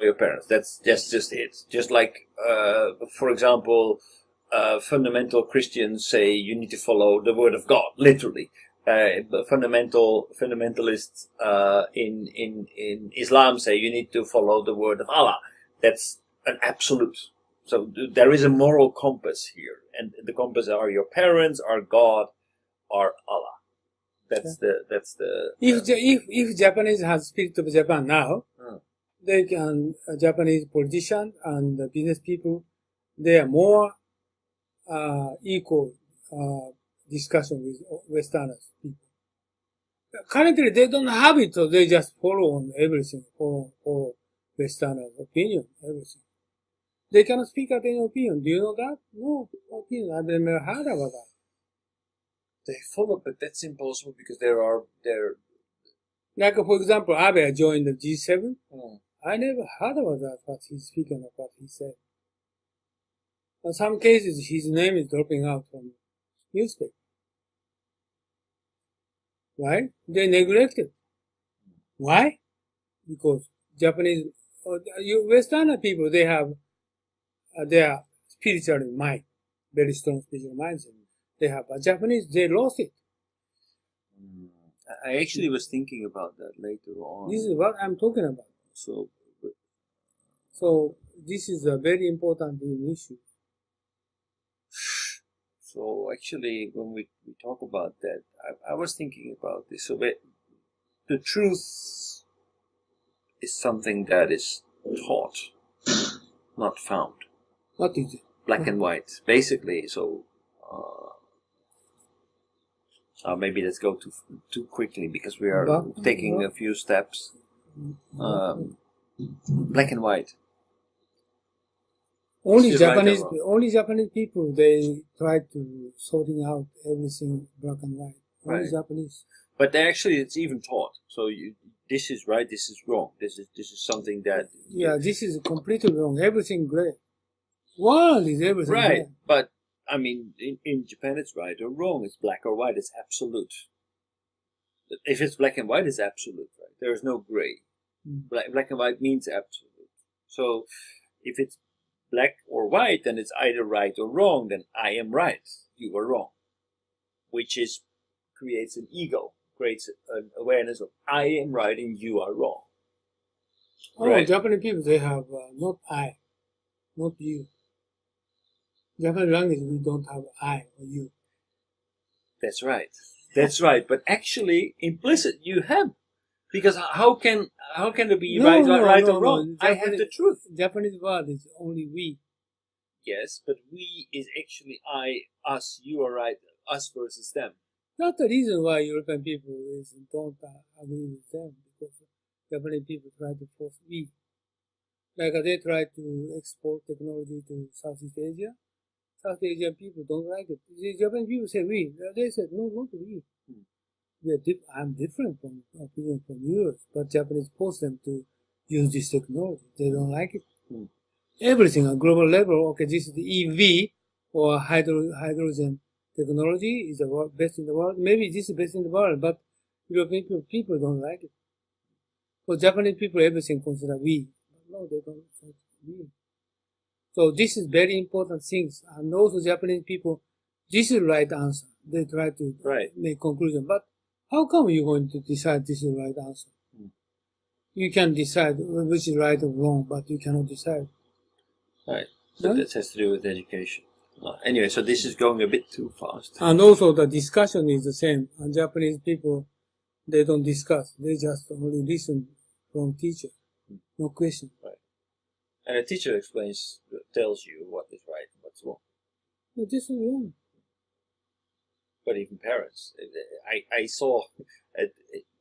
your parents. That's just it. Just like, for example, fundamental Christians say you need to follow the word of God, literally. Fundamentalists in Islam say you need to follow the word of Allah. That's an absolute. So there is a moral compass here, and the compass are your parents, are God, are Allah. That's the. If Japanese has spirit of Japan now, they can Japanese politicians and business people, they are more equal discussion with Westerners people. Currently, they don't have it, so they just follow on everything, follow Westerners' opinion, everything. They cannot speak out any opinion. Do you know that? No opinion. I've never heard about that. They follow, but that's impossible because there. Like, for example, Abe joined the G7. I never heard about that, what he's speaking of, what he said. In some cases, his name is dropping out from newspaper. Right? They neglect it. Why? Because Japanese, Westerner people, they have their spiritual mind, very strong spiritual minds. They have, but Japanese, they lost it. I actually was thinking about that later on. This is what I'm talking about. So this is a very important issue. So actually, when we talk about that, I was thinking about this. So the truth is something that is taught, not found. What is it? Black and white, basically. So maybe let's go too quickly because we are taking a few steps. Black and white. Only Japanese people, they try to sorting out everything black and white. Only Japanese. But actually, it's even taught. So this is right, this is wrong. This is something that. Yeah, this is completely wrong. Everything gray. World is everything right, gray. But I mean, in Japan, it's right or wrong. It's black or white. It's absolute. If it's black and white, it's absolute. Right? There is no gray. Black and white means absolute. So if it's black or white, then it's either right or wrong. Then I am right, you are wrong, which creates an ego, creates an awareness of I am right and you are wrong. Right? Japanese people, they have not I, not you. Japanese language, we don't have I or you. That's right. That's right. But actually, implicit, you have. Because how can there be right or wrong? I have the truth. Japanese word is only we. Yes, but we is actually I, us, you are right, us versus them. That's the reason why European people don't agree with them, because Japanese people try to force we. Like they try to export technology to Southeast Asia. South Asian people don't like it. The Japanese people say we. They said no, not we. I'm different from opinion from yours, but Japanese force them to use this technology. They don't like it. Everything on global level, okay, this is the EV or hydrogen technology is the best in the world. Maybe this is best in the world, but European people don't like it. For Japanese people, everything considered we. No, they don't like we. So this is very important things. And also Japanese people, this is the right answer. They try to make conclusion. But how come you're going to decide this is the right answer? You can decide which is right or wrong, but you cannot decide. Right. So that has to do with education. Anyway, so this is going a bit too fast. And also the discussion is the same. And Japanese people, they don't discuss. They just only listen from teacher. No question. Right. And a teacher tells you what is right and what's wrong. No, this is wrong. But even parents, I saw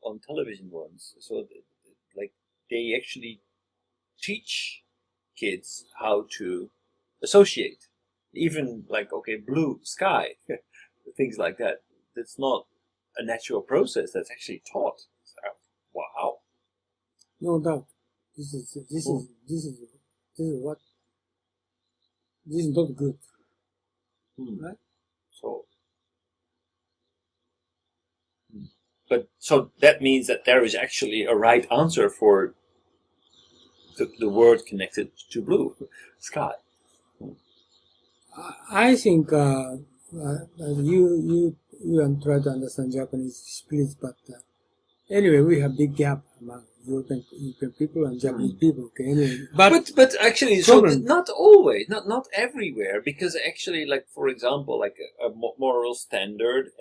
on television once, so like they actually teach kids how to associate, even like blue sky, things like that. That's not a natural process. That's actually taught. Wow. No doubt. This is not good. Right? So that means that there is actually a right answer for the word connected to blue sky. I think you try to understand Japanese spirit, but anyway, we have big gap among European people and Japanese people. Okay, anyway, but actually, so not always, not everywhere, because actually, like for example, like a moral standard,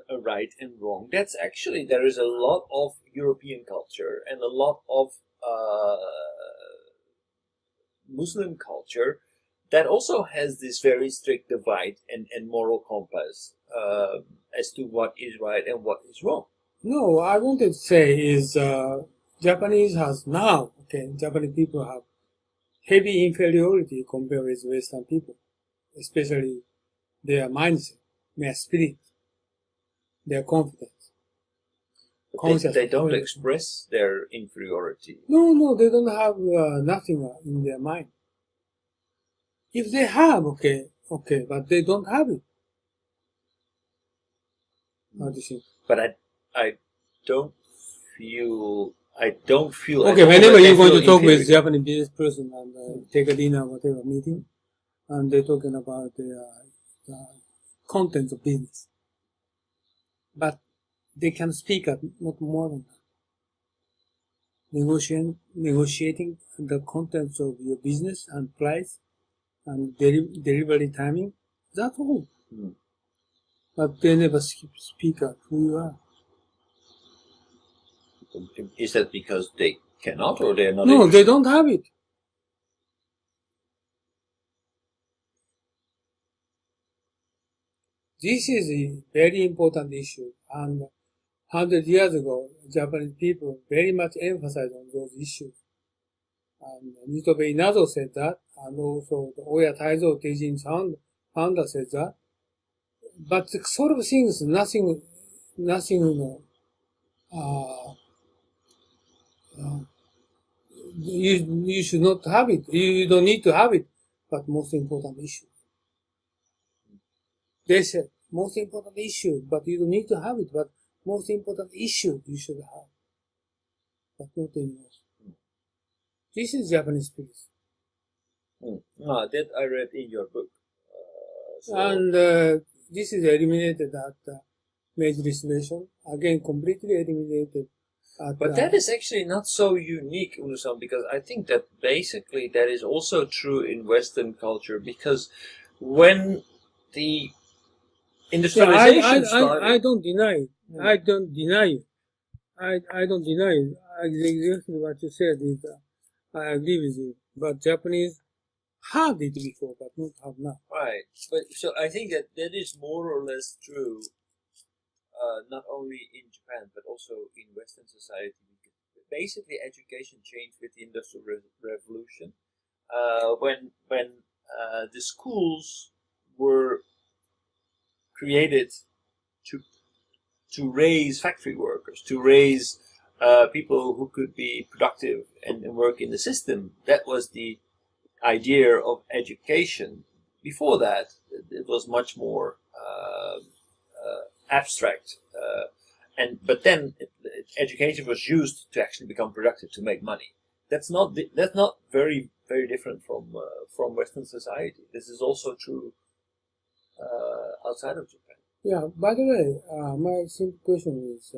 a right and wrong. That's actually, there is a lot of European culture and a lot of Muslim culture that also has this very strict divide and moral compass as to what is right and what is wrong. No, I wanted to say is Japanese has now, Japanese people have heavy inferiority compared with Western people, especially their mindset, their spirit, their confidence. They don't express their inferiority. No, they don't have nothing in their mind. If they have, okay, but they don't have it. How do you think? But I don't feel. Okay, whenever you're going to talk with Japanese business person and take a dinner, whatever meeting, and they're talking about the contents of business, but they can speak at not more than that. Negotiating the contents of your business and price and delivery timing. That's all. But they never speak at who you are. Is that because they cannot, or they are not? No, they don't have it. This is a very important issue, and 100 years ago, Japanese people very much emphasized on those issues. And Nitobe Inazo said that, and also the Oya Taizo Teijin founder said that. But the sort of things, nothing, you should not have it. You don't need to have it. But most important issue. They said, most important issue, but you don't need to have it. But most important issue you should have. But not anymore. This is Japanese spirit. That I read in your book. And this is eliminated at Meiji Restoration. Again, completely eliminated. But that is actually not so unique, Uno-san, because I think that basically that is also true in Western culture, because when the industrialization started... I don't deny it. I don't deny it. I don't deny it. Exactly what you said is I agree with you. But Japanese had it before, but not have now. Right. But so I think that is more or less true, not only in Japan, but also in Western society. Basically, education changed with the Industrial Revolution. When the schools were created to raise factory workers, to raise people who could be productive and work in the system. That was the idea of education. Before that, it was much more abstract. But then education was used to actually become productive, to make money. That's not very, very different from Western society. This is also true outside of Japan. Yeah. By the way, my simple question is: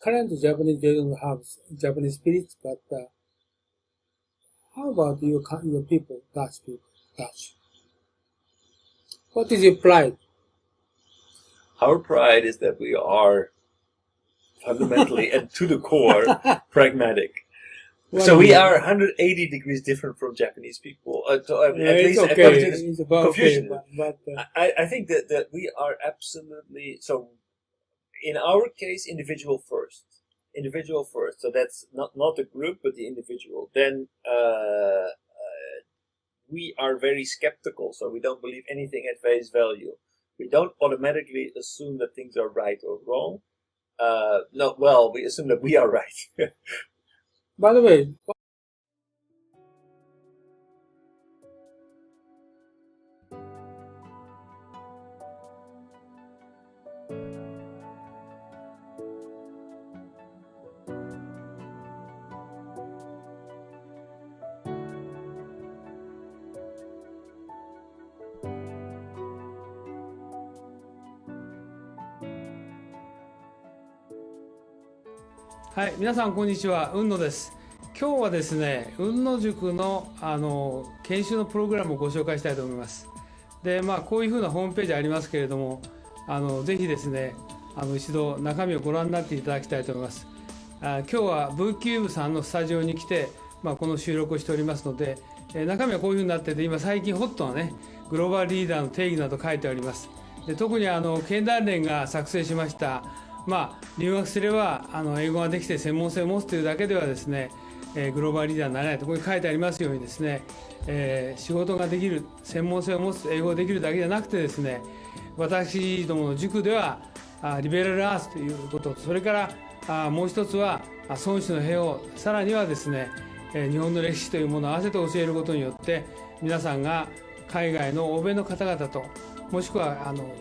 current Japanese, they don't have Japanese spirit, but how about your people, Dutch people, Dutch? What is your pride? Our pride is that we are fundamentally and to the core pragmatic. So we are 180 degrees different from Japanese people. At least it's about confusion. Okay, but I think that we are absolutely, so in our case, individual first. Individual first. So that's not the group, but the individual. Then we are very skeptical, so we don't believe anything at face value. We don't automatically assume that things are right or wrong. We assume that we are right. By the way, はい、皆さんこんにちは、雲野です。今日はですね、雲野塾の研修のプログラムをご紹介したいと思います。で、こういうふうなホームページありますけれども、ぜひですね、一度中身をご覧になっていただきたいと思います。今日は VCube さんのスタジオに来て、この収録をしておりますので、中身はこういうふうになってて、今最近ホットなね、グローバルリーダーの定義など書いてあります。で、特に経団連が作成しました、留学すれば英語ができて専門性を持つというだけではですね、グローバルリーダーになれないとここに書いてありますようにですね、仕事ができる、専門性を持つ、英語ができるだけじゃなくてですね、私どもの塾ではリベラルアーツということと、それからもう一つは孫子の兵を、さらにはですね、日本の歴史というものを合わせて教えることによって、皆さんが海外の欧米の方々と、もしくは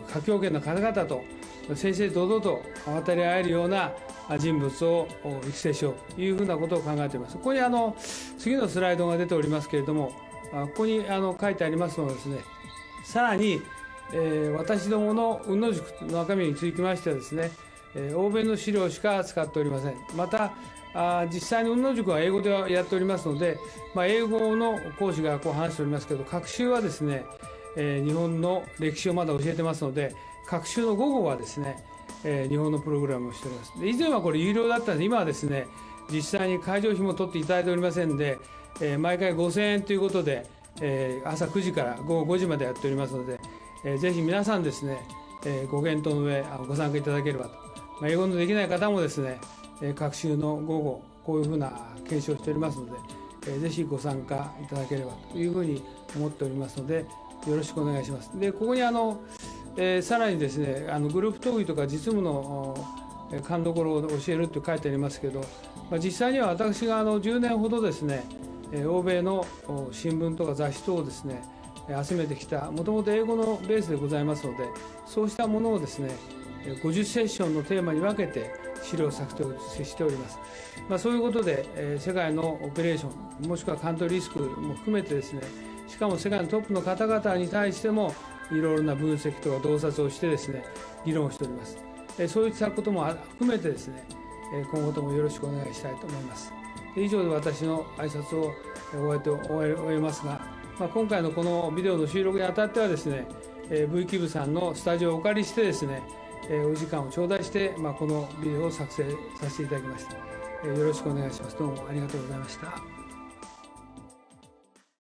華僑圏の方々と正々堂々と渡り合えるような人物を育成しようというふうなことを考えています。ここに次のスライドが出ておりますけれども、ここに書いてありますのはですね、さらに、私どもの雲野塾の中身につきましてはですね、欧米の資料しか使っておりません。また実際に雲野塾は英語でやっておりますので、英語の講師がこう話しておりますけど、学習はですね、日本の歴史をまだ教えてますので、学習の午後はですね、日本のプログラムをしております。で、以前はこれ有料だったので、今はですね、実際に会場費も取っていただいておりませんで、毎回5000円ということで、朝9時から午後5時までやっておりますので、ぜひ皆さんですね、ご検討の上ご参加いただければと。英語のできない方もですね、学習の午後こういうふうな研修をしておりますので、ぜひご参加いただければというふうに思っておりますので、よろしくお願いします。で、ここにさらにですね、グループ討議とか実務の勘どころを教えると書いてありますけど、実際には私が10年ほどですね、欧米の新聞とか雑誌等をですね、集めてきた、もともと英語のベースでございますので、そうしたものをですね、50セッションのテーマに分けて資料を作成しております。そういうことで、世界のオペレーション、もしくはカントリーリスクも含めてですね、しかも世界のトップの方々に対しても、いろいろな分析とか洞察をしてですね、議論をしております。そういったことも含めてですね、今後ともよろしくお願いしたいと思います。以上で私の挨拶を終えますが、今回のこのビデオの収録にあたってはですね、VCube さんのスタジオをお借りしてですね、お時間を頂戴して、このビデオを作成させていただきました。よろしくお願いします。どうもありがとうございました。